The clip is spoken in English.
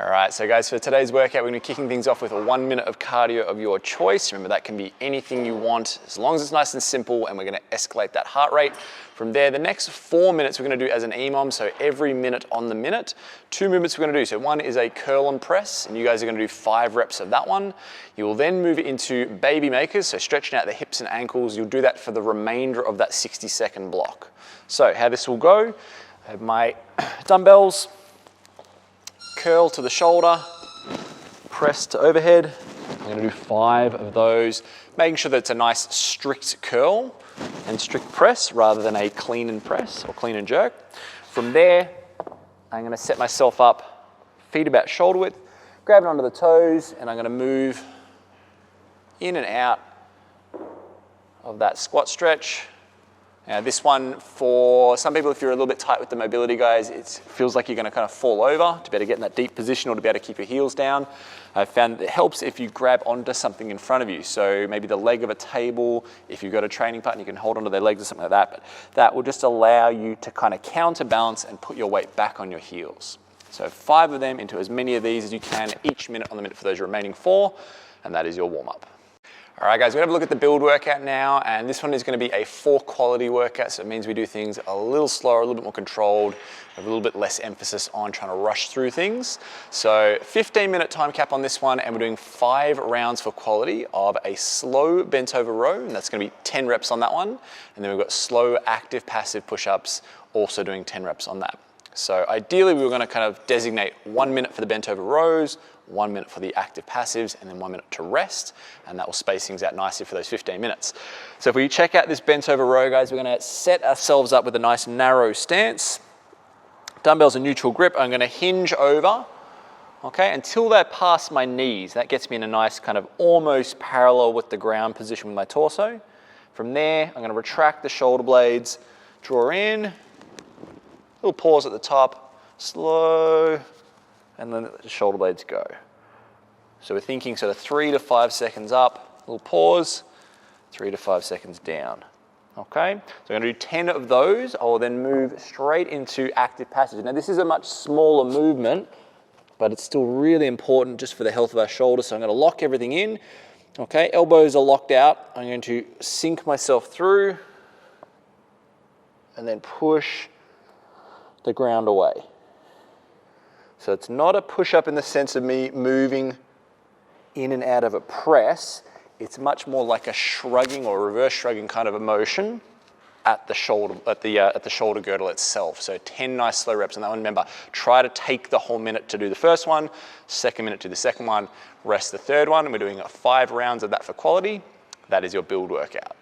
All right, so guys, for today's workout, we're gonna be kicking things off with a 1 minute of cardio of your choice. Remember, that can be anything you want, as long as it's nice and simple, and we're gonna escalate that heart rate. From there, the next 4 minutes we're gonna do as an EMOM, so every minute on the minute. 2 movements we're gonna do. So one is a curl and press, and you guys are gonna do 5 reps of that one. You will then move into baby makers, so stretching out the hips and ankles. You'll do that for the remainder of that 60-second block. So how this will go, I have my dumbbells, curl to the shoulder, press to overhead. I'm gonna do 5 of those, making sure that it's a nice strict curl and strict press rather than a clean and press or clean and jerk. From there, I'm gonna set myself up, feet about shoulder width, grab it onto the toes, and I'm gonna move in and out of that squat stretch. Now this one, for some people, if you're a little bit tight with the mobility, guys, it feels like you're gonna kind of fall over to be able to get in that deep position or to be able to keep your heels down. I've found that it helps if you grab onto something in front of you. So maybe the leg of a table, if you've got a training partner, you can hold onto their legs or something like that, but that will just allow you to kind of counterbalance and put your weight back on your heels. So 5 of them into as many of these as you can each minute on the minute for those remaining 4, and that is your warm-up. All right, guys, we're gonna have a look at the build workout now, and this one is gonna be a 4 quality workout, so it means we do things a little slower, a little bit more controlled, a little bit less emphasis on trying to rush through things. So 15-minute time cap on this one, and we're doing 5 rounds for quality of a slow bent over row, and that's gonna be 10 reps on that one. And then we've got slow, active, passive push-ups, also doing 10 reps on that. So ideally, we were gonna kind of designate 1 minute for the bent over rows, 1 minute for the active passives, and then 1 minute to rest, and that will space things out nicely for those 15 minutes. So if we check out this bent over row, guys, we're gonna set ourselves up with a nice narrow stance. Dumbbells in neutral grip. I'm gonna hinge over, okay, until they're past my knees. That gets me in a nice kind of almost parallel with the ground position with my torso. From there, I'm gonna retract the shoulder blades, draw in, little pause at the top, slow, and then let the shoulder blades go. So we're thinking sort of 3 to 5 seconds up, little pause, 3 to 5 seconds down. Okay, so I'm gonna do 10 of those. I will then move straight into active passive. Now this is a much smaller movement, but it's still really important just for the health of our shoulders. So I'm gonna lock everything in. Okay, elbows are locked out. I'm going to sink myself through and then push the ground away. So it's not a push-up in the sense of me moving in and out of a press. It's much more like a shrugging or reverse shrugging kind of a motion at the shoulder, at the shoulder girdle itself. So 10 nice slow reps on that one. Remember, try to take the whole minute to do the first one, second minute to the second one, rest the third one, and we're doing 5 rounds of that for quality. That is your build workout.